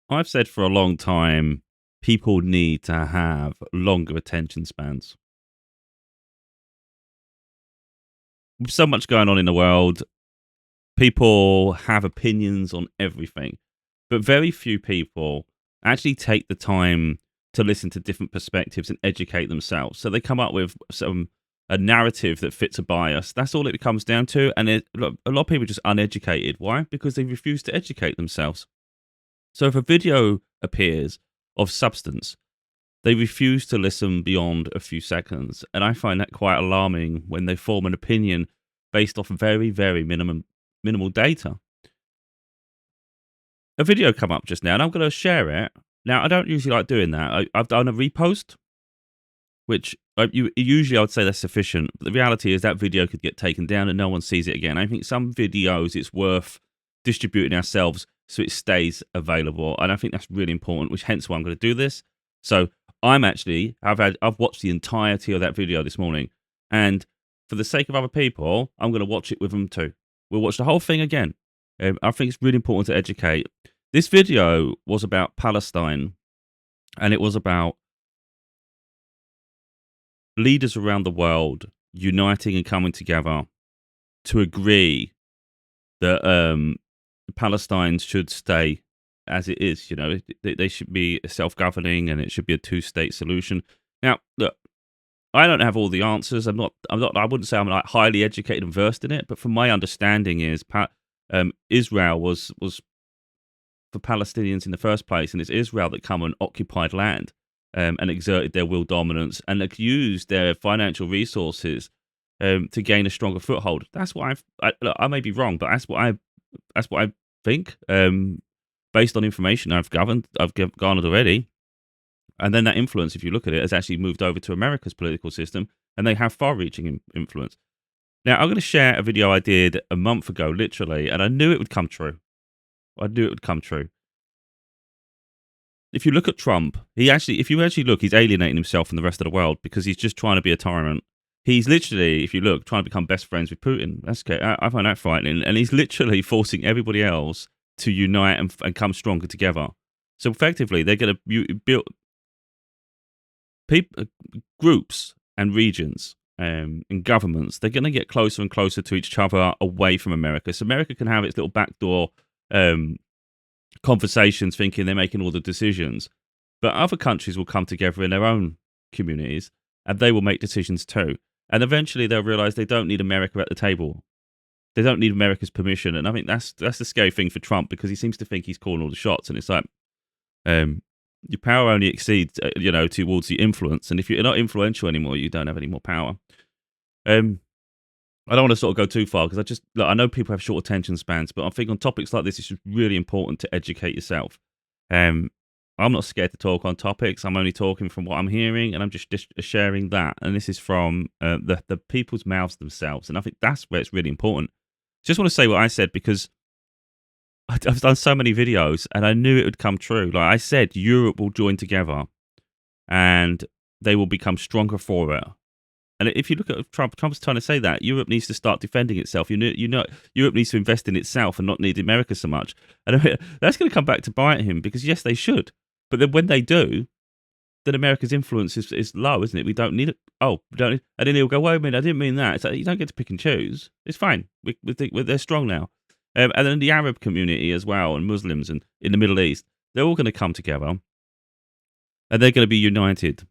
I've said for a long time, people need to have longer attention spans. With so much going on in the world, people have opinions on everything, but very few people actually take the time to listen to different perspectives and educate themselves. So they come up with a narrative that fits a bias. That's all it comes down to. And look, a lot of people are just uneducated. Why? Because they refuse to educate themselves. So if a video appears of substance, they refuse to listen beyond a few seconds, and I find that quite alarming when they form an opinion based off very, very minimal data. A video come up just now, and I'm going to share it. Now, I don't usually like doing that. I've done a repost, which usually I would say that's sufficient. But the reality is that video could get taken down and no one sees it again. I think some videos it's worth distributing ourselves so it stays available, and I think that's really important. Which hence why I'm going to do this. So I've watched the entirety of that video this morning, and for the sake of other people, I'm going to watch it with them too. We'll watch the whole thing again. I think it's really important to educate. This video was about Palestine, and it was about leaders around the world uniting and coming together to agree that Palestine should stay as it is. You know, they should be self-governing, and it should be a two-state solution. Now, look, I don't have all the answers. I wouldn't say I'm like highly educated and versed in it, but from my understanding is Israel was for Palestinians in the first place, and it's Israel that come and occupied land and exerted their will dominance and used their financial resources to gain a stronger foothold. That's what look, I may be wrong, but that's what I think based on information I've garnered already. And then that influence, if you look at it, has actually moved over to America's political system, and they have far-reaching influence. Now, I'm going to share a video I did a month ago, literally, and I knew it would come true. I knew it would come true. If you look at Trump, if you actually look, he's alienating himself from the rest of the world because he's just trying to be a tyrant. He's literally, if you look, trying to become best friends with Putin. That's okay. I find that frightening. And he's literally forcing everybody else to unite and come stronger together. So effectively, they're going to build groups and regions and governments. They're going to get closer and closer to each other away from America. So America can have its little backdoor conversations thinking they're making all the decisions. But other countries will come together in their own communities and they will make decisions too. And eventually they'll realize they don't need America at the table. They don't need America's permission. And I think that's the scary thing for Trump, because he seems to think he's calling all the shots. And it's like, your power only exceeds, towards the influence. And if you're not influential anymore, you don't have any more power. I don't want to sort of go too far because I know people have short attention spans, but I think on topics like this, it's just really important to educate yourself. I'm not scared to talk on topics. I'm only talking from what I'm hearing, and I'm just sharing that. And this is from the people's mouths themselves. And I think that's where it's really important. Just want to say what I said because I've done so many videos and I knew it would come true. Like I said, Europe will join together and they will become stronger for it. And if you look at Trump's trying to say that Europe needs to start defending itself. Europe needs to invest in itself and not need America so much. And I mean, that's going to come back to bite him because yes, they should. But then when they do, then America's influence is low, isn't it? We don't need it. Oh, we don't. And then he'll go, wait a minute, I didn't mean that. It's like, you don't get to pick and choose. It's fine. They're strong now. And then the Arab community as well, and Muslims and in the Middle East, they're all going to come together and they're going to be united.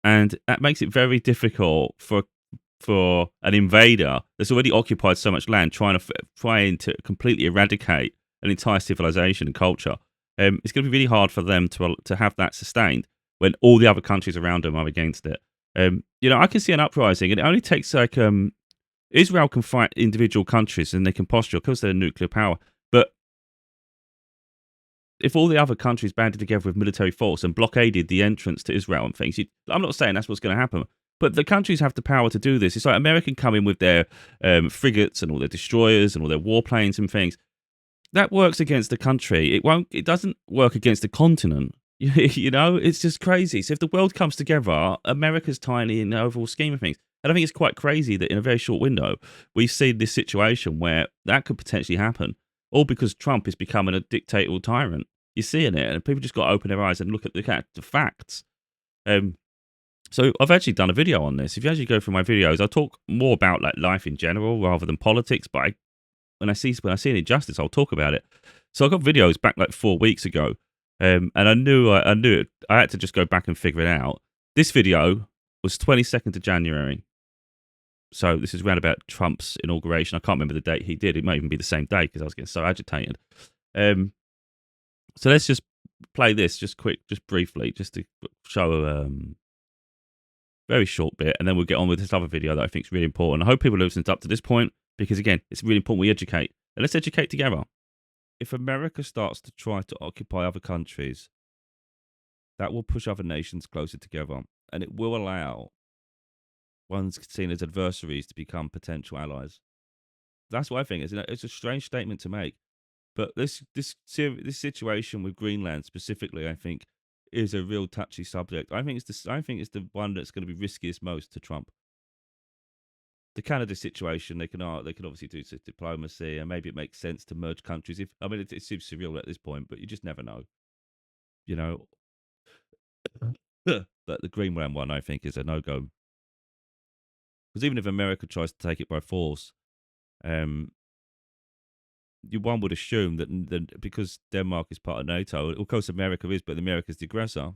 And that makes it very difficult for an invader that's already occupied so much land, trying to completely eradicate an entire civilization and culture. It's going to be really hard for them to have that sustained when all the other countries around them are against it. I can see an uprising, and it only takes like Israel can fight individual countries and they can posture because they're a nuclear power. But if all the other countries banded together with military force and blockaded the entrance to Israel and things, I'm not saying that's what's going to happen, but the countries have the power to do this. It's like America can come in with their frigates and all their destroyers and all their warplanes and things. That works against the country. It doesn't work against the continent. It's just crazy. So if the world comes together, America's tiny in the overall scheme of things. And I think it's quite crazy that in a very short window, we've seen this situation where that could potentially happen, all because Trump is becoming a dictatorial tyrant. You're seeing it, and people just got to open their eyes and look at the facts. So I've actually done a video on this. If you actually go through my videos, I talk more about like life in general rather than politics. But when I see an injustice, I'll talk about it. So I got videos back like 4 weeks ago, and I knew it. I had to just go back and figure it out. This video was 22nd of January. So this is around about Trump's inauguration. I can't remember the date he did. It might even be the same day because I was getting so agitated. So let's just play this just briefly, just to show a very short bit, and then we'll get on with this other video that I think is really important. I hope people listened up to this point because, again, it's really important we educate. And let's educate together. If America starts to try to occupy other countries, that will push other nations closer together, and it will allow ones seen as adversaries to become potential allies. That's what I think. It's a strange statement to make. But this situation with Greenland specifically, I think, is a real touchy subject. I think it's the one that's going to be riskiest most to Trump. The Canada situation, they can obviously do diplomacy, and maybe it makes sense to merge countries. It seems surreal at this point, but you just never know. You know, but the Greenland one, I think, is a no go. Because even if America tries to take it by force, one would assume that because Denmark is part of NATO, of course America is, but America's the aggressor.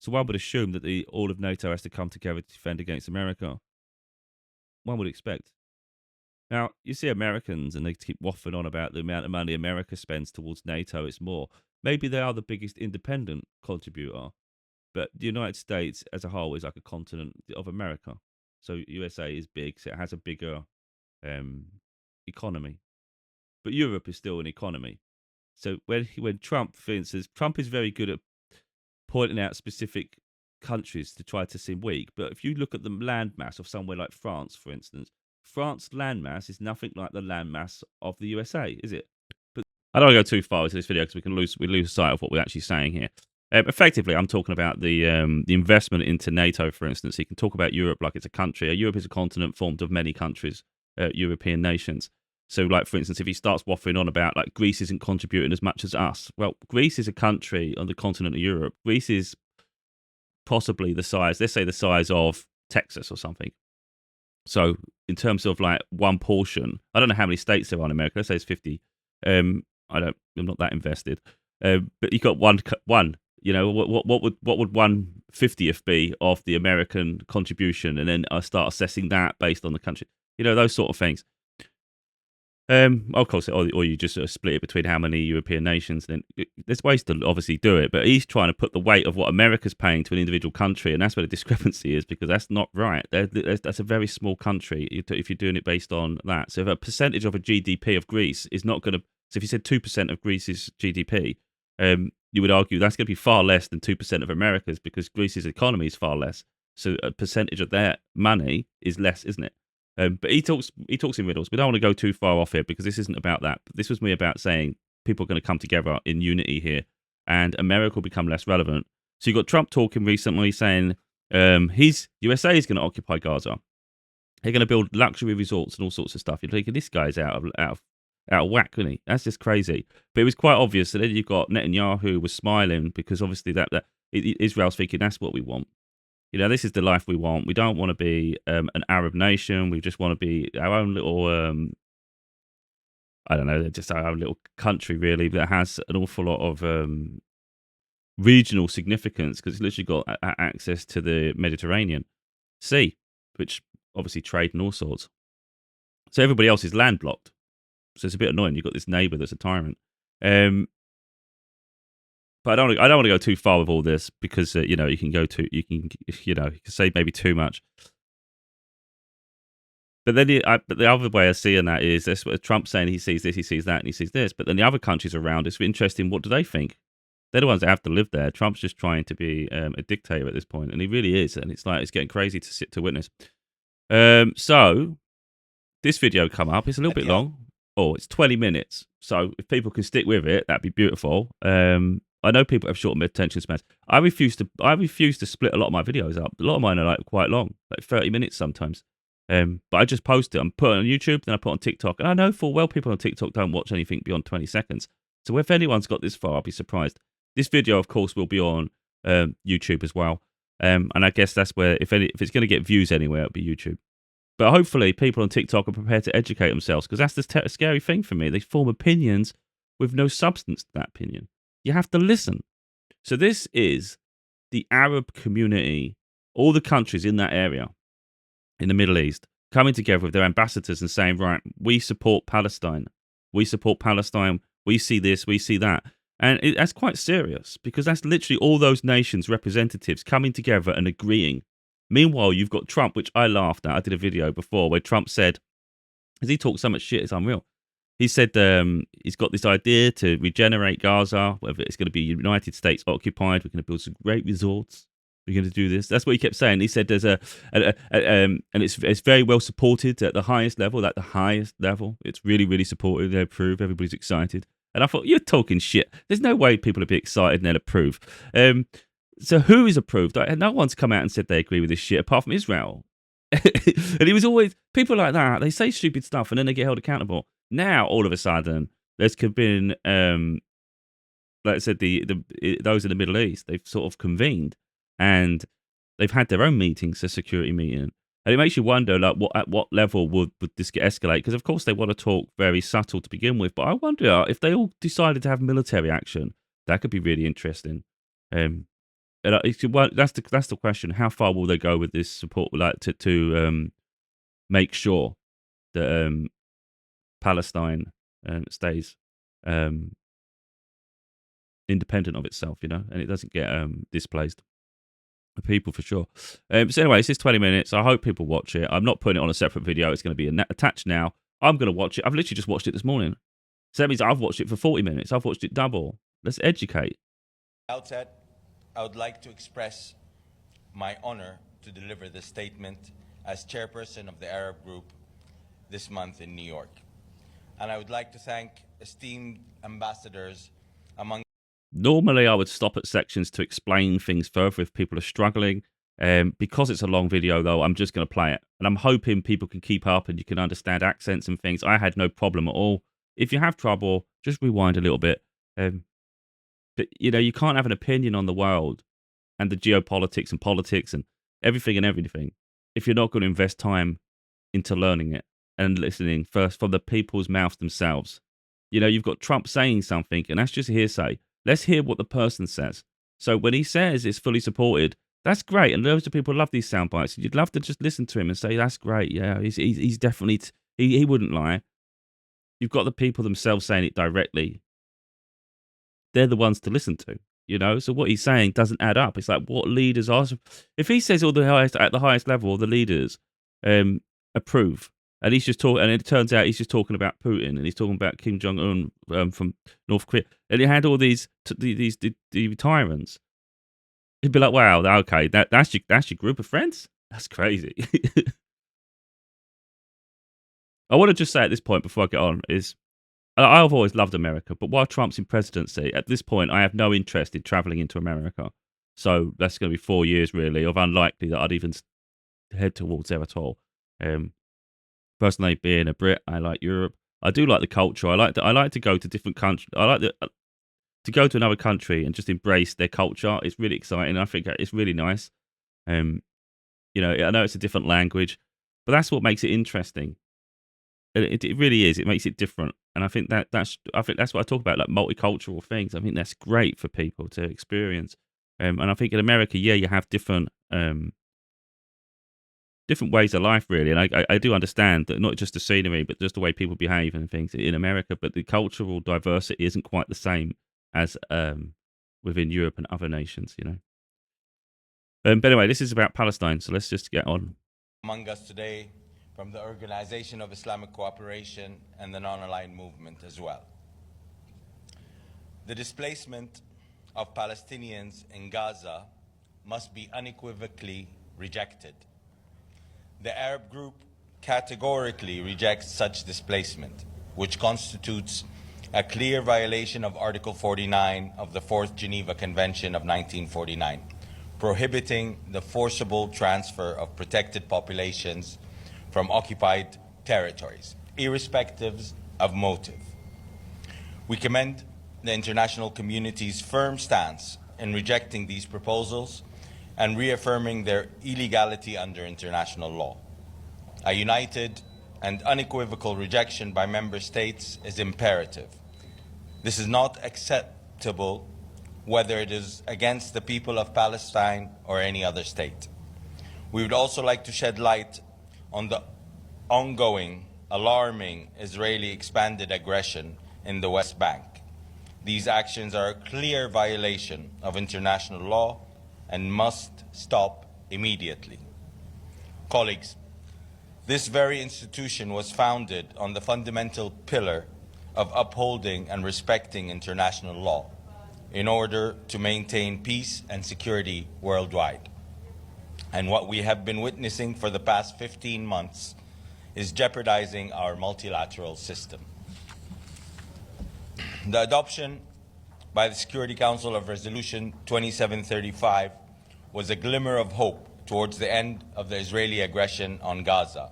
So one would assume that all of NATO has to come together to defend against America. One would expect. Now, you see Americans, and they keep waffling on about the amount of money America spends towards NATO. It's more. Maybe they are the biggest independent contributor, but the United States as a whole is like a continent of America. So USA is big, so it has a bigger economy. But Europe is still an economy. So when Trump, for instance, Trump is very good at pointing out specific countries to try to seem weak. But if you look at the landmass of somewhere like France, for instance, France's landmass is nothing like the landmass of the USA, is it? But I don't want to go too far into this video because we lose sight of what we're actually saying here. Effectively, I'm talking about the investment into NATO, for instance. You can talk about Europe like it's a country. Europe is a continent formed of many countries, European nations. So, like, for instance, if he starts waffling on about, like, Greece isn't contributing as much as us. Well, Greece is a country on the continent of Europe. Greece is possibly the size, let's say the size of Texas or something. So, in terms of, like, one portion, I don't know how many states there are in America. Let's say it's 50. I'm not that invested. But you got one. You know, what would 1/50th be of the American contribution? And then I start assessing that based on the country. You know, those sort of things. Of course, or you just sort of split it between how many European nations. Then there's ways to obviously do it, but he's trying to put the weight of what America's paying to an individual country, and that's where the discrepancy is, because that's not right. That's a very small country if you're doing it based on that. So if a percentage of a GDP of Greece is not going to, so if you said 2% of Greece's GDP, you would argue that's going to be far less than 2% of America's, because Greece's economy is far less. So a percentage of their money is less, isn't it? But he talks in riddles. We don't want to go too far off here because this isn't about that. But this was me about saying people are going to come together in unity here, and America will become less relevant. So you got Trump talking recently saying USA is going to occupy Gaza. They're going to build luxury resorts and all sorts of stuff. You're thinking this guy's out of whack, isn't he? That's just crazy. But it was quite obvious. And then you've got Netanyahu was smiling because obviously that Israel's thinking that's what we want. You know, this is the life we want. We don't want to be an Arab nation. We just want to be our own little, I don't know, just our own little country, really, that has an awful lot of regional significance because it's literally got access to the Mediterranean Sea, which obviously trade and all sorts. So everybody else is landlocked. So it's a bit annoying. You've got this neighbour that's a tyrant. But I don't want to go too far with all this because you can say maybe too much. But then the other way I see in that is this: Trump saying he sees this, he sees that, and he sees this. But then the other countries around, it's interesting. What do they think? They're the ones that have to live there. Trump's just trying to be a dictator at this point, and he really is. And it's like it's getting crazy to sit to witness. So this video come up. It's a little bit long. Oh, it's 20 minutes. So if people can stick with it, that'd be beautiful. I know people have short attention spans. I refuse to split a lot of my videos up. A lot of mine are like quite long, like 30 minutes sometimes. But I just post it. I'm put it on YouTube, then I put it on TikTok. And I know full well people on TikTok don't watch anything beyond 20 seconds. So if anyone's got this far, I'll be surprised. This video, of course, will be on YouTube as well. And I guess that's where, if it's going to get views anywhere, it'll be YouTube. But hopefully people on TikTok are prepared to educate themselves, because that's the scary thing for me. They form opinions with no substance to that opinion. You have to listen. So this is the Arab community, all the countries in that area, in the Middle East, coming together with their ambassadors and saying, right, we support Palestine. We support Palestine. We see this, we see that. And that's quite serious, because that's literally all those nations' representatives coming together and agreeing. Meanwhile, you've got Trump, which I laughed at. I did a video before where Trump said, because he talks so much shit, it's unreal. He said he's got this idea to regenerate Gaza, whether it's going to be United States occupied. We're going to build some great resorts. We're going to do this. That's what he kept saying. He said there's and it's very well supported at the highest level. At the highest level, it's really, really supported. They approve. Everybody's excited. And I thought, you're talking shit. There's no way people would be excited and then approve. So who is approved? No one's come out and said they agree with this shit apart from Israel. And he was always, people like that, they say stupid stuff and then they get held accountable. Now, all of a sudden, there's been, like I said, those in the Middle East, they've sort of convened and they've had their own meetings, a security meeting. And it makes you wonder, like, at what level would this get escalated? Because, of course, they want to talk very subtle to begin with. But I wonder if they all decided to have military action, that could be really interesting. And that's the question. How far will they go with this support, like to make sure that Palestine stays independent of itself, and it doesn't get displaced? People for sure. So anyway, it's just 20 minutes. I hope people watch it. I'm not putting it on a separate video. It's going to be attached now. I'm going to watch it. I've literally just watched it this morning. So that means I've watched it for 40 minutes. I've watched it double. Let's educate. Outset, I would like to express my honor to deliver this statement as chairperson of the Arab Group this month in New York. And I would like to thank esteemed ambassadors among... Normally, I would stop at sections to explain things further if people are struggling. Because it's a long video, though, I'm just going to play it. And I'm hoping people can keep up and you can understand accents and things. I had no problem at all. If you have trouble, just rewind a little bit. But, you can't have an opinion on the world and the geopolitics and politics and everything if you're not going to invest time into learning it and listening first from the people's mouths themselves. You've got Trump saying something, and that's just hearsay. Let's hear what the person says. So when he says it's fully supported, that's great. And loads of people love these sound bites. You'd love to just listen to him and say, that's great. Yeah, he's definitely, he wouldn't lie. You've got the people themselves saying it directly. They're the ones to listen to, So what he's saying doesn't add up. It's like, what leaders are... If he says at the highest level, all the leaders approve, and he's just talking, and it turns out he's just talking about Putin, and he's talking about Kim Jong-un from North Korea, and he had all these tyrants. He'd be like, "Wow, okay, that's your group of friends. That's crazy." I want to just say at this point before I get on is, I've always loved America, but while Trump's in presidency, at this point, I have no interest in traveling into America. So that's going to be 4 years really of unlikely that I'd even head towards there at all. Personally, being a Brit, I like Europe. I do like the culture. I like to go to different countries. I like to go to another country and just embrace their culture. It's really exciting. I think it's really nice. I know it's a different language, but that's what makes it interesting. It really is. It makes it different, and I think that's what I talk about, like multicultural things. I think that's great for people to experience. And I think in America, you have different ways of life, really. And I do understand that not just the scenery, but just the way people behave and things in America. But the cultural diversity isn't quite the same as within Europe and other nations, But anyway, this is about Palestine, so let's just get on. Among us today from the Organization of Islamic Cooperation and the Non-Aligned Movement as well. The displacement of Palestinians in Gaza must be unequivocally rejected. The Arab Group categorically rejects such displacement, which constitutes a clear violation of Article 49 of the Fourth Geneva Convention of 1949, prohibiting the forcible transfer of protected populations from occupied territories, irrespective of motive. We commend the international community's firm stance in rejecting these proposals and reaffirming their illegality under international law. A united and unequivocal rejection by member states is imperative. This is not acceptable whether it is against the people of Palestine or any other state. We would also like to shed light on the ongoing, alarming Israeli expanded aggression in the West Bank. These actions are a clear violation of international law and must stop immediately. Colleagues, this very institution was founded on the fundamental pillar of upholding and respecting international law in order to maintain peace and security worldwide. And what we have been witnessing for the past 15 months is jeopardizing our multilateral system. The adoption by the Security Council of Resolution 2735 was a glimmer of hope towards the end of the Israeli aggression on Gaza,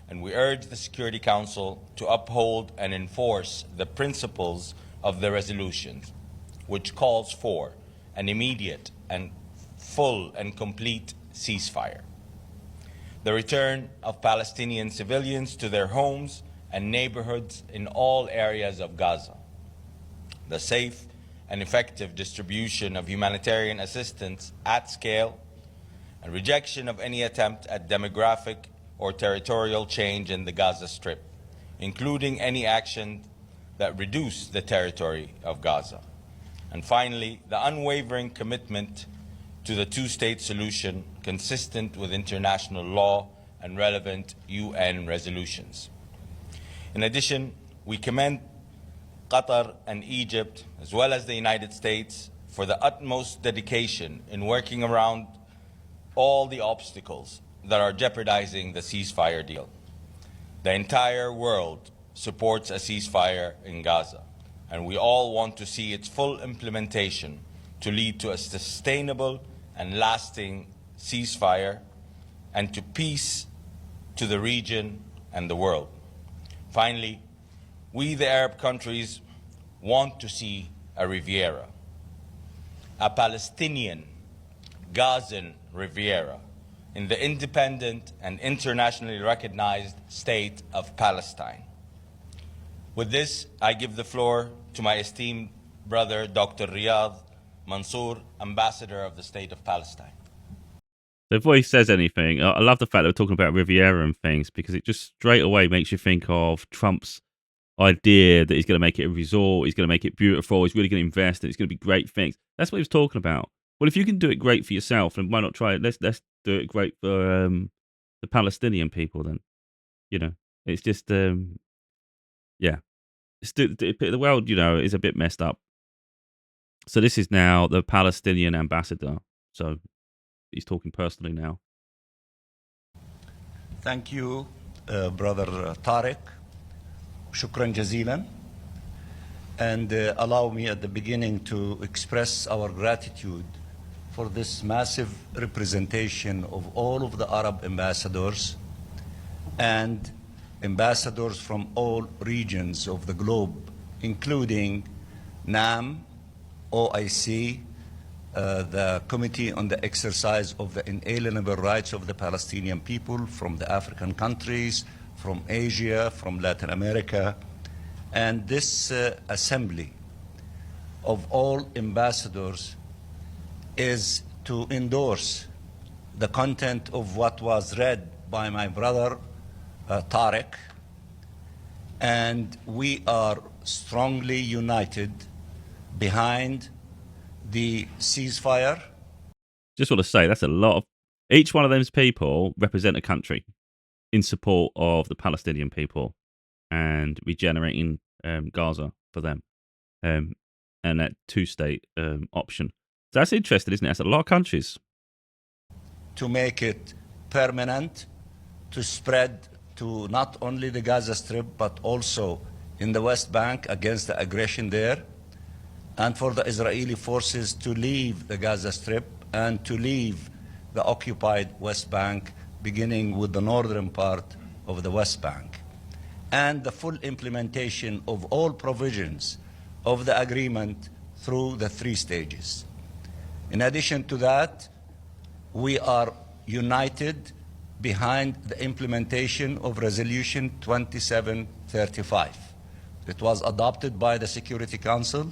and we urge the Security Council to uphold and enforce the principles of the resolutions, which calls for an immediate and full and complete ceasefire, the return of Palestinian civilians to their homes and neighborhoods in all areas of Gaza, the safe and effective distribution of humanitarian assistance at scale, and rejection of any attempt at demographic or territorial change in the Gaza Strip, including any action that reduce the territory of Gaza. And finally, the unwavering commitment to the two-state solution consistent with international law and relevant UN resolutions. In addition, we commend Qatar and Egypt, as well as the United States, for the utmost dedication in working around all the obstacles that are jeopardizing the ceasefire deal. The entire world supports a ceasefire in Gaza, and we all want to see its full implementation to lead to a sustainable and lasting ceasefire and to peace to the region and the world. Finally, we, the Arab countries, want to see a Riviera, a Palestinian Gazan Riviera in the independent and internationally recognized state of Palestine. With this, I give the floor to my esteemed brother, Dr. Riyadh Mansour, Ambassador of the State of Palestine. Before he says anything, I love the fact that we're talking about Riviera and things, because it just straight away makes you think of Trump's idea that he's going to make it a resort, he's going to make it beautiful, he's really going to invest, and it's going to be great things. That's what he was talking about. Well, if you can do it great for yourself, then why not try it? Let's do it great for the Palestinian people. Then, it's just yeah, the world, is a bit messed up. So this is now the Palestinian ambassador. So he's talking personally now. Thank you, Brother Tariq. Shukran jazilan. And allow me at the beginning to express our gratitude for this massive representation of all of the Arab ambassadors and ambassadors from all regions of the globe, including NAM, OIC, the Committee on the Exercise of the Inalienable Rights of the Palestinian People, from the African countries, from Asia, from Latin America, and this assembly of all ambassadors is to endorse the content of what was read by my brother Tariq, and we are strongly united behind the ceasefire. Just want to say that's a lot of, each one of those people represent a country in support of the Palestinian people and regenerating Gaza for them, and that two-state option. So that's interesting, isn't it? That's a lot of countries. To make it permanent, to spread to not only the Gaza Strip, but also in the West Bank against the aggression there, and for the Israeli forces to leave the Gaza Strip and to leave the occupied West Bank, beginning with the northern part of the West Bank, and the full implementation of all provisions of the agreement through the 3 stages. In addition to that, we are united behind the implementation of Resolution 2735. It was adopted by the Security Council.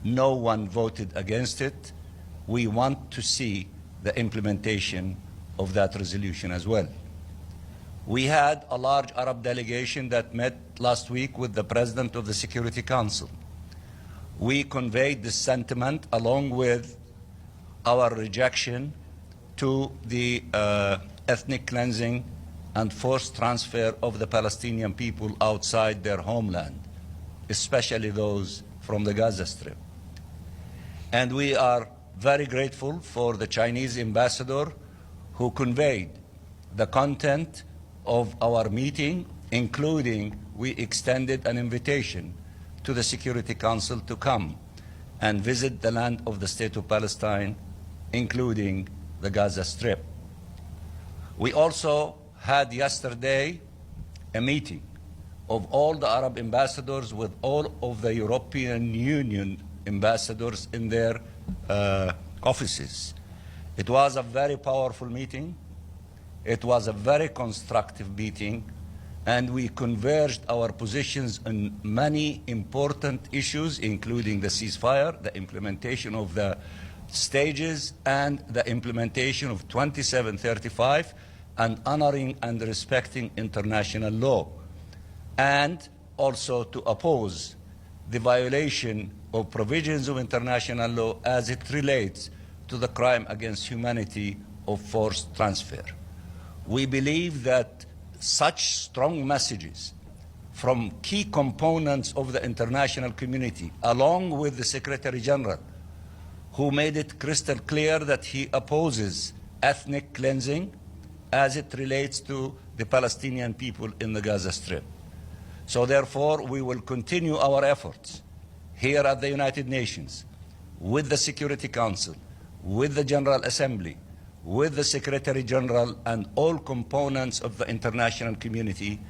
No one voted against it. We want to see the implementation of that resolution as well. We had a large Arab delegation that met last week with the President of the Security Council. We conveyed this sentiment along with our rejection to the ethnic cleansing and forced transfer of the Palestinian people outside their homeland, especially those from the Gaza Strip. And we are very grateful for the Chinese ambassador who conveyed the content of our meeting, including we extended an invitation to the Security Council to come and visit the land of the State of Palestine, including the Gaza Strip. We also had yesterday a meeting of all the Arab ambassadors with all of the European Union ambassadors in their offices. It was a very powerful meeting. It was a very constructive meeting, and we converged our positions on many important issues, including the ceasefire, the implementation of the stages, and the implementation of 2735, and honoring and respecting international law, and also to oppose the violation of provisions of international law as it relates to the crime against humanity of forced transfer. We believe that such strong messages from key components of the international community, along with the Secretary General, who made it crystal clear that he opposes ethnic cleansing as it relates to the Palestinian people in the Gaza Strip. So therefore, we will continue our efforts here at the United Nations, with the Security Council, with the General Assembly, with the Secretary General and all components of the international community,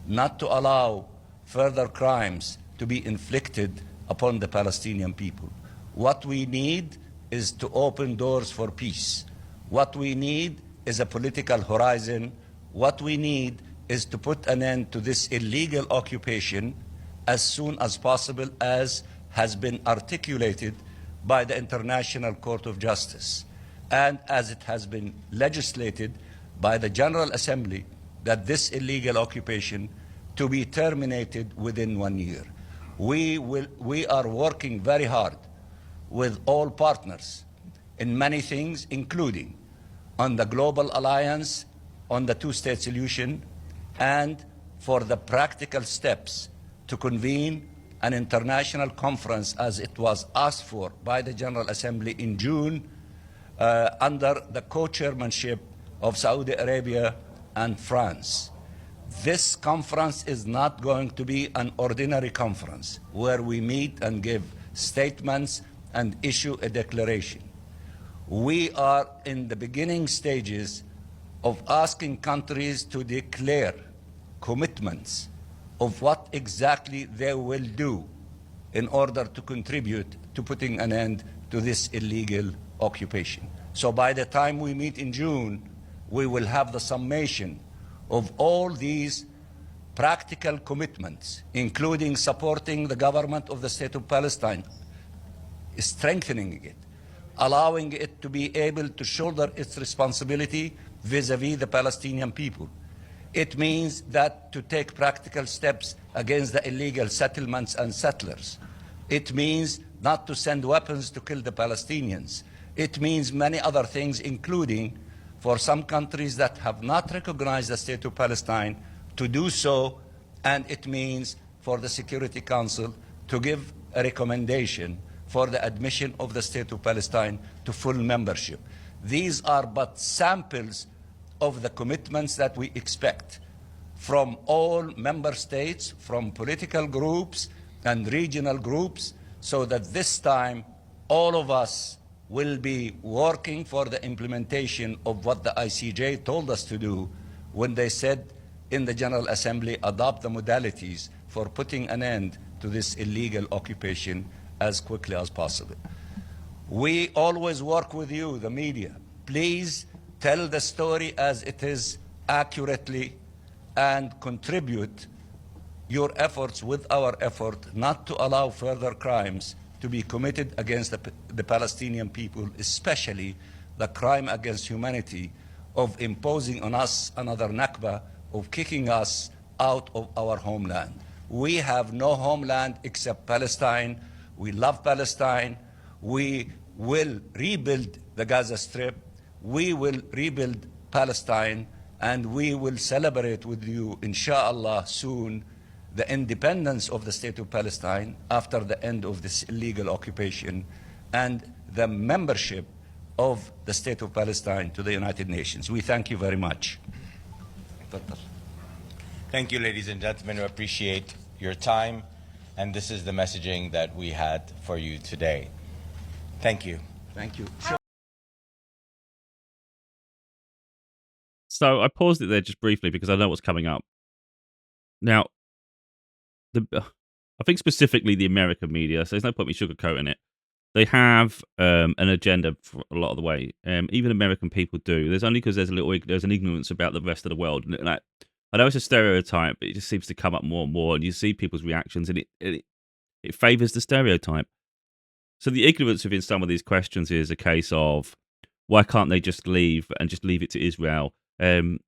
not to allow further crimes to be inflicted upon the Palestinian people. What we need is to open doors for peace. What we need is a political horizon. What we need is to put an end to this illegal occupation as soon as possible, as has been articulated by the International Court of Justice, and as it has been legislated by the General Assembly, that this illegal occupation to be terminated within 1 year. We are working very hard with all partners in many things, including on the global alliance, on the two-state solution, and for the practical steps to convene an international conference as it was asked for by the General Assembly in June under the co-chairmanship of Saudi Arabia and France. This conference is not going to be an ordinary conference where we meet and give statements and issue a declaration. We are in the beginning stages of asking countries to declare commitments of what exactly they will do in order to contribute to putting an end to this illegal occupation. So by the time we meet in June, we will have the summation of all these practical commitments, including supporting the government of the State of Palestine, strengthening it, allowing it to be able to shoulder its responsibility vis-à-vis the Palestinian people. It means that to take practical steps against the illegal settlements and settlers. It means not to send weapons to kill the Palestinians. It means many other things, including for some countries that have not recognized the State of Palestine to do so, and it means for the Security Council to give a recommendation for the admission of the State of Palestine to full membership. These are but samples of the commitments that we expect from all member states, from political groups and regional groups, so that this time all of us will be working for the implementation of what the ICJ told us to do when they said in the General Assembly, adopt the modalities for putting an end to this illegal occupation as quickly as possible. We always work with you, the media. Please tell the story as it is accurately and contribute your efforts with our effort not to allow further crimes to be committed against the Palestinian people, especially the crime against humanity of imposing on us another Nakba, of kicking us out of our homeland. We have no homeland except Palestine. We love Palestine. We will rebuild the Gaza Strip. We will rebuild Palestine, and we will celebrate with you, inshallah, soon, the independence of the state of Palestine after the end of this illegal occupation and the membership of the state of Palestine to the United Nations. We thank you very much. Thank you, ladies and gentlemen. We appreciate your time, and this is the messaging that we had for you today. Thank you. Thank you. So I paused it there just briefly because I know what's coming up. Now, I think specifically the American media, so there's no point me sugarcoating it. They have an agenda for a lot of the way. Even American people do. There's only because there's an ignorance about the rest of the world. And like, I know it's a stereotype, but it just seems to come up more and more. And you see people's reactions, and it favors the stereotype. So the ignorance within some of these questions is a case of why can't they just leave and just leave it to Israel? And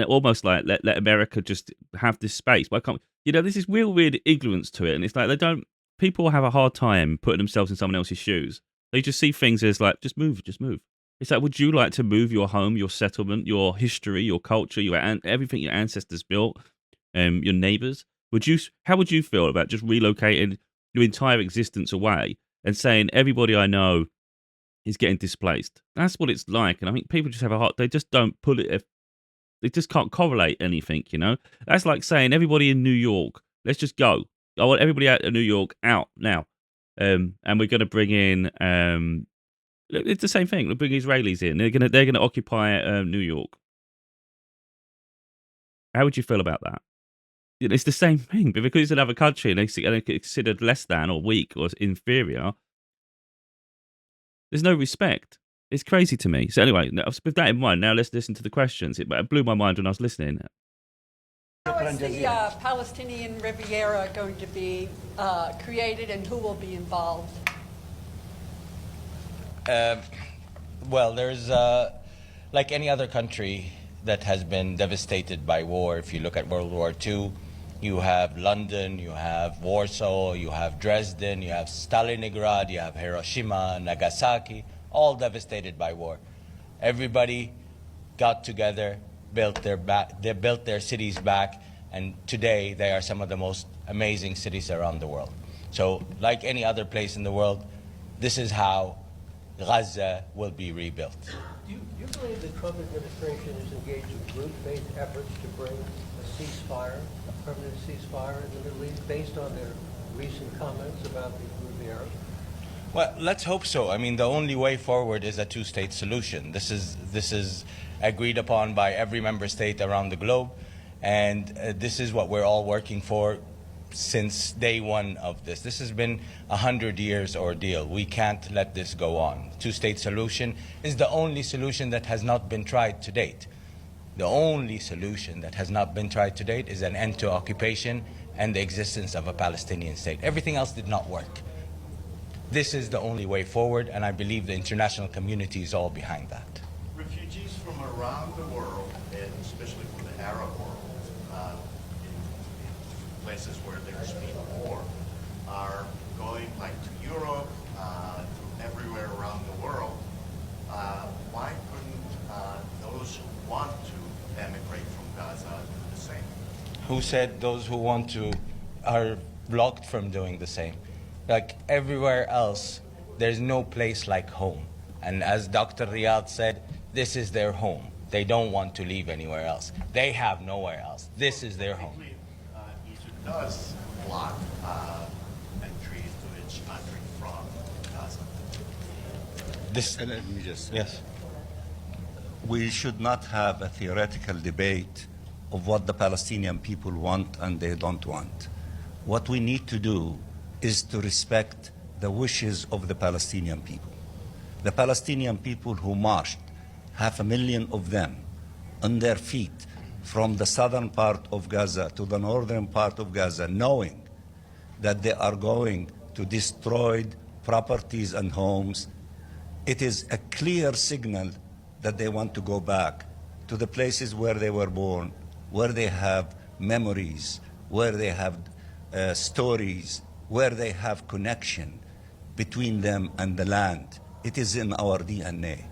almost like let America just have this space. Why can't there's this real weird ignorance to it, and it's like people have a hard time putting themselves in someone else's shoes. They just see things as like, just move. It's like, would you like to move your home, your settlement, your history, your culture, everything your ancestors built, your neighbors? How would you feel about just relocating your entire existence away and saying everybody I know is getting displaced? That's what it's like, and I think people just have they just don't put it. They just can't correlate anything, That's like saying everybody in New York, let's just go. I want everybody out of New York out now, and we're going to bring in. It's the same thing. We'll bring Israelis in. They're gonna occupy New York. How would you feel about that? It's the same thing, but because it's another country and they're considered less than or weak or inferior, there's no respect. It's crazy to me. So anyway, with that in mind, now let's listen to the questions. It blew my mind when I was listening. How is the Palestinian Riviera going to be created, and who will be involved? Well, there's, like any other country that has been devastated by war, if you look at World War II, you have London, you have Warsaw, you have Dresden, you have Stalingrad, you have Hiroshima, Nagasaki, all devastated by war. Everybody got together, they built their cities back, and today they are some of the most amazing cities around the world. So, like any other place in the world, this is how Gaza will be rebuilt. Do you believe the Trump administration is engaged in good-faith efforts to bring a ceasefire, a permanent ceasefire in the Middle East, based on their recent comments about the Riviera? Well, let's hope so. I mean, the only way forward is a two-state solution. This is agreed upon by every member state around the globe, and this is what we're all working for since day one of this. This has been 100 years ordeal. We can't let this go on. Two-state solution is the only solution that has not been tried to date. The only solution that has not been tried to date is an end to occupation and the existence of a Palestinian state. Everything else did not work. This is the only way forward, and I believe the international community is all behind that. Refugees from around the world, and especially from the Arab world, in places where there's been war, are going like to Europe, to everywhere around the world. Why couldn't those who want to emigrate from Gaza do the same? Who said those who want to are blocked from doing the same? Like everywhere else, there's no place like home. And as Dr. Riyad said, this is their home. They don't want to leave anywhere else. They have nowhere else. This is their home. Egypt does block entry into its country from Gaza. Let me just say, Yes. we should not have a theoretical debate of what the Palestinian people want and they don't want. what we need to do is to respect the wishes of the Palestinian people. The Palestinian people who marched, 500,000 of them, on their feet from the southern part of Gaza to the northern part of Gaza, knowing that they are going to destroy properties and homes. It is a clear signal that they want to go back to the places where they were born, where they have memories, where they have stories, where they have connection between them and the land. It is in our DNA.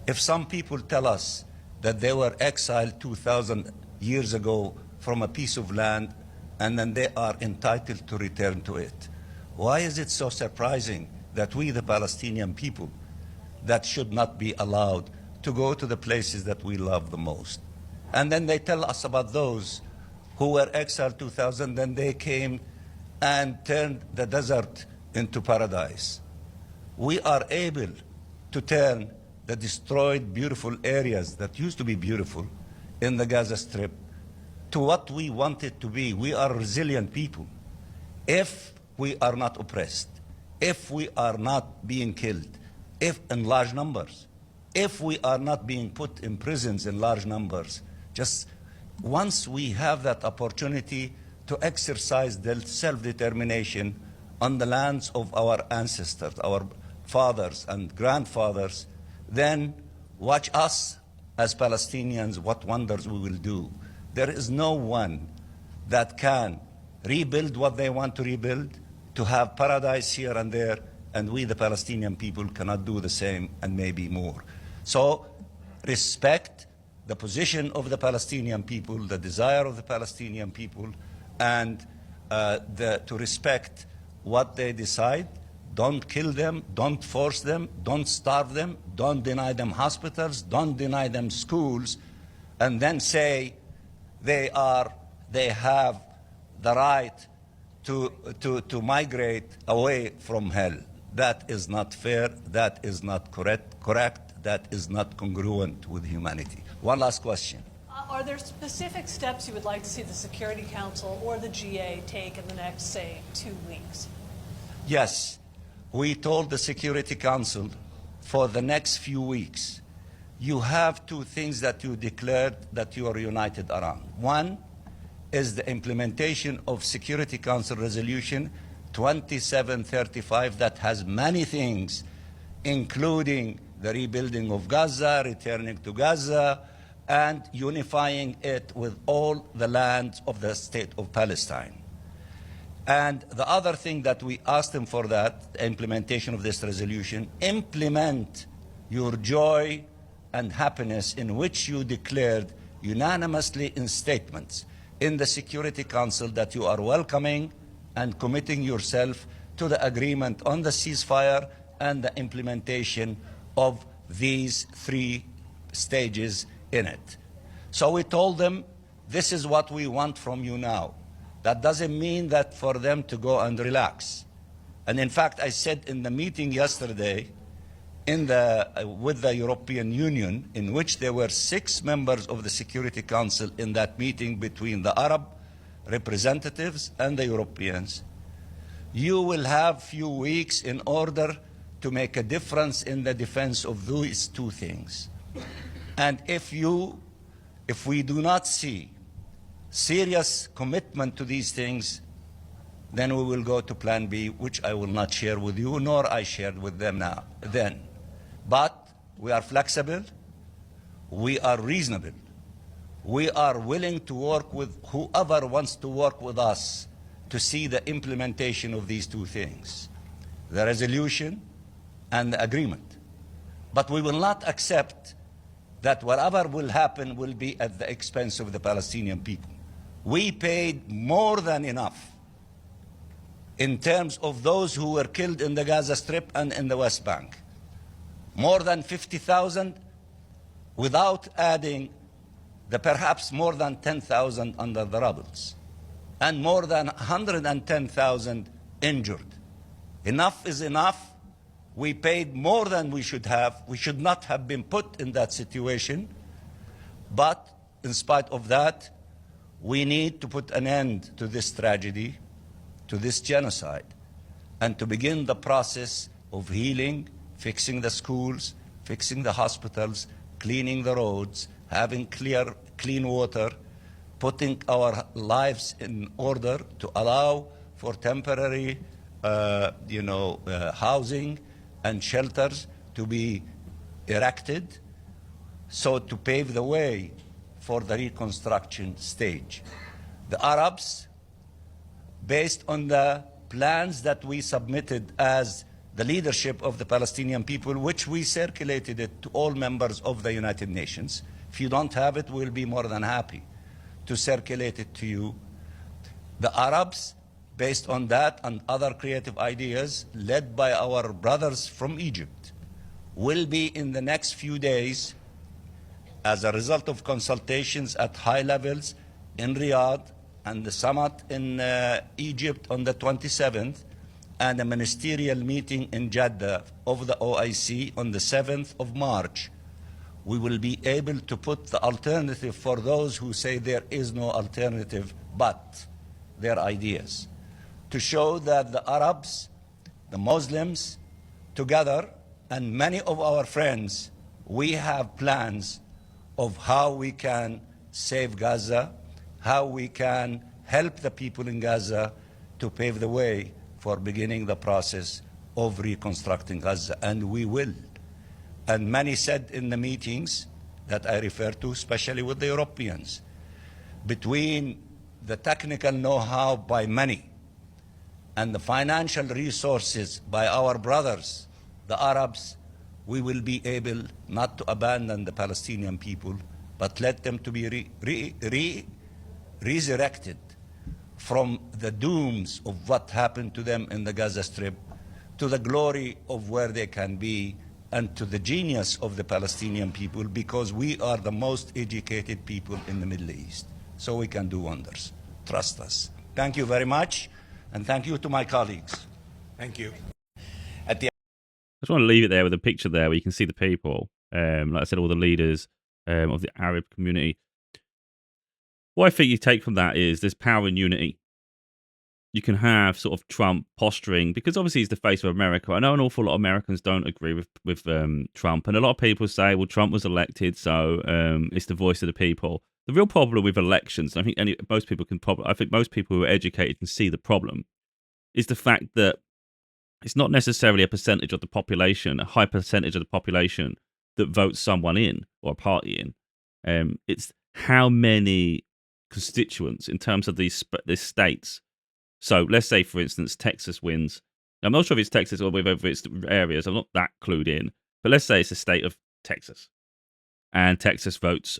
If some people tell us that they were exiled 2,000 years ago from a piece of land and then they are entitled to return to it, why is it so surprising that we, the Palestinian people, that should not be allowed to go to the places that we love the most? And then they tell us about those who were exiled 2,000, then they came and turned the desert into paradise. We are able to turn the destroyed beautiful areas that used to be beautiful in the Gaza Strip to what we want it to be. We are resilient people. If we are not oppressed, if we are not being killed, if in large numbers, if we are not being put in prisons in large numbers, just once we have that opportunity to exercise the self-determination on the lands of our ancestors, our fathers and grandfathers, then watch us as Palestinians, what wonders we will do. There is no one that can rebuild what they want to rebuild, to have paradise here and there, and we, the Palestinian people, cannot do the same and maybe more. So respect the position of the Palestinian people, the desire of the Palestinian people, and to respect what they decide. Don't kill them, don't force them, don't starve them, don't deny them hospitals, don't deny them schools, and then say they have the right to migrate away from hell. That is not fair, that is not correct, that is not congruent with humanity. One last question. Are there specific steps you would like to see the Security Council or the GA take in the next, say, 2 weeks? Yes. We told the Security Council for the next few weeks, you have two things that you declared that you are united around. One is the implementation of Security Council Resolution 2735 that has many things, including the rebuilding of Gaza, returning to Gaza, and unifying it with all the lands of the state of Palestine. And the other thing that we asked them for that, the implementation of this resolution, implement your joy and happiness in which you declared unanimously in statements in the Security Council that you are welcoming and committing yourself to the agreement on the ceasefire and the implementation of these 3 stages in it. So we told them, this is what we want from you now. That doesn't mean that for them to go and relax. And in fact, I said in the meeting yesterday with the European Union, in which there were 6 members of the Security Council in that meeting between the Arab representatives and the Europeans, you will have few weeks in order to make a difference in the defense of these 2 things. And if we do not see serious commitment to these things, then we will go to Plan B, which I will not share with you, nor I shared with them then. But we are flexible, we are reasonable, we are willing to work with whoever wants to work with us to see the implementation of these 2 things, the resolution and the agreement. But we will not accept that whatever will happen will be at the expense of the Palestinian people. We paid more than enough in terms of those who were killed in the Gaza Strip and in the West Bank. More than 50,000 without adding the perhaps more than 10,000 under the rubbles, and more than 110,000 injured. Enough is enough. We paid more than we should have. We should not have been put in that situation. But in spite of that, we need to put an end to this tragedy. to this genocide and to begin the process of healing, fixing the schools, fixing the hospitals, cleaning the roads, having clean water, putting our lives in order to allow for temporary housing and shelters to be erected, so to pave the way for the reconstruction stage. The Arabs, based on the plans that we submitted as the leadership of the Palestinian people, which we circulated it to all members of the United Nations. If you don't have it, we'll be more than happy to circulate it to you. The Arabs, based on that and other creative ideas, led by our brothers from Egypt, will be in the next few days, as a result of consultations at high levels in Riyadh and the summit in Egypt on the 27th, and a ministerial meeting in Jeddah of the OIC on the 7th of March, we will be able to put the alternative for those who say there is no alternative but their ideas, to show that the Arabs, the Muslims, together, and many of our friends, we have plans of how we can save Gaza, how we can help the people in Gaza to pave the way for beginning the process of reconstructing Gaza, and we will. And many said in the meetings that I refer to, especially with the Europeans, between the technical know-how by many and the financial resources by our brothers, the Arabs, we will be able not to abandon the Palestinian people, but let them to be resurrected from the dooms of what happened to them in the Gaza Strip, to the glory of where they can be, and to the genius of the Palestinian people, because we are the most educated people in the Middle East. So we can do wonders. Trust us. Thank you very much, and thank you to my colleagues. Thank you. I just want to leave it there with a picture there where you can see the people, like I said, all the leaders of the Arab community. What I think you take from that is there's power in unity. You can have sort of Trump posturing, because obviously he's the face of America. I know an awful lot of Americans don't agree with Trump, and a lot of people say, well, Trump was elected, so it's the voice of the people. The real problem with elections, and I think most people who are educated can see the problem, is the fact that it's not necessarily a percentage of the population, a high percentage of the population that votes someone in or a party in. It's how many constituents in terms of these states. So let's say, for instance, Texas wins. I'm not sure if it's Texas or whether it's areas. I'm not that clued in. But let's say it's the state of Texas. And Texas votes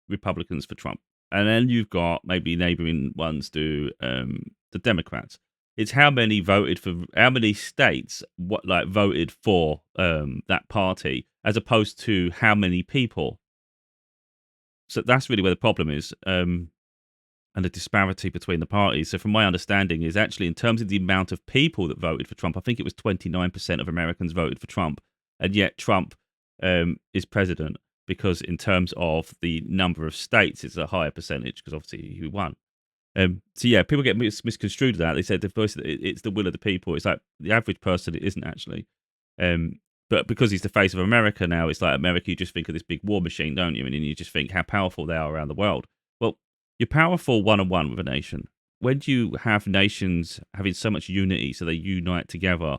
Republicans for Trump. And then you've got maybe neighboring ones do the Democrats. It's how many states voted for that party, as opposed to how many people. So that's really where the problem is, and the disparity between the parties. So from my understanding is actually in terms of the amount of people that voted for Trump, I think it was 29% of Americans voted for Trump, and yet Trump is president, because in terms of the number of states, it's a higher percentage, because obviously he won. So yeah, people get misconstrued that. They said it's the will of the people. It's like the average person, it isn't actually. But because he's the face of America now, it's like America, you just think of this big war machine, don't you? And you just think how powerful they are around the world. Well, you're powerful one-on-one with a nation. When do you have nations having so much unity so they unite together,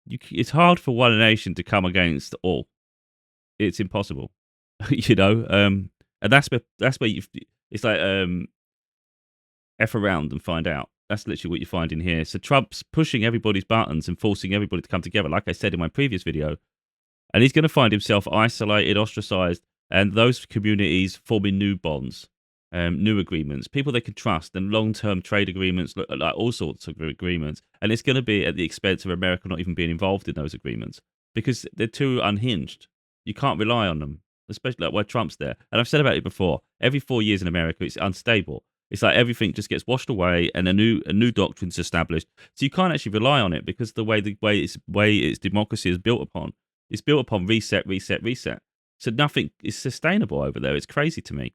it's hard for one nation to come against all. It's impossible, and that's where it's like F around and find out. That's literally what you find in here. So Trump's pushing everybody's buttons and forcing everybody to come together, like I said in my previous video. And he's going to find himself isolated, ostracized, and those communities forming new bonds, new agreements, people they can trust, and long-term trade agreements, like all sorts of agreements. And it's going to be at the expense of America not even being involved in those agreements, because they're too unhinged. You can't rely on them, especially like where Trump's there. And I've said about it before, every 4 years in America, it's unstable. It's like everything just gets washed away, and a new doctrine's established. So you can't actually rely on it, because the way its democracy is built upon, it's built upon reset. So nothing is sustainable over there. It's crazy to me.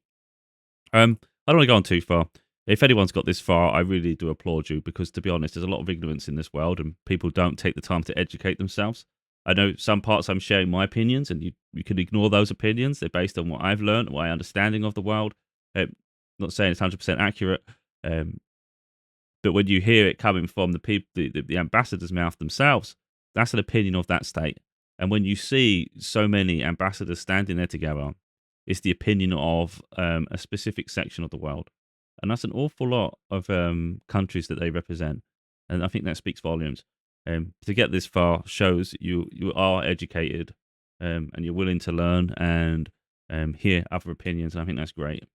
I don't want to go on too far. If anyone's got this far, I really do applaud you because, to be honest, there's a lot of ignorance in this world and people don't take the time to educate themselves. I know some parts I'm sharing my opinions, and you can ignore those opinions. They're based on what I've learned, my understanding of the world. Not saying it's 100% accurate, um, but when you hear it coming from the people, the ambassadors' mouth themselves, that's an opinion of that state. And when you see so many ambassadors standing there together, it's the opinion of a specific section of the world. And that's an awful lot of countries that they represent. And I think that speaks volumes. To get this far shows you are educated and you're willing to learn and hear other opinions. And I think that's great.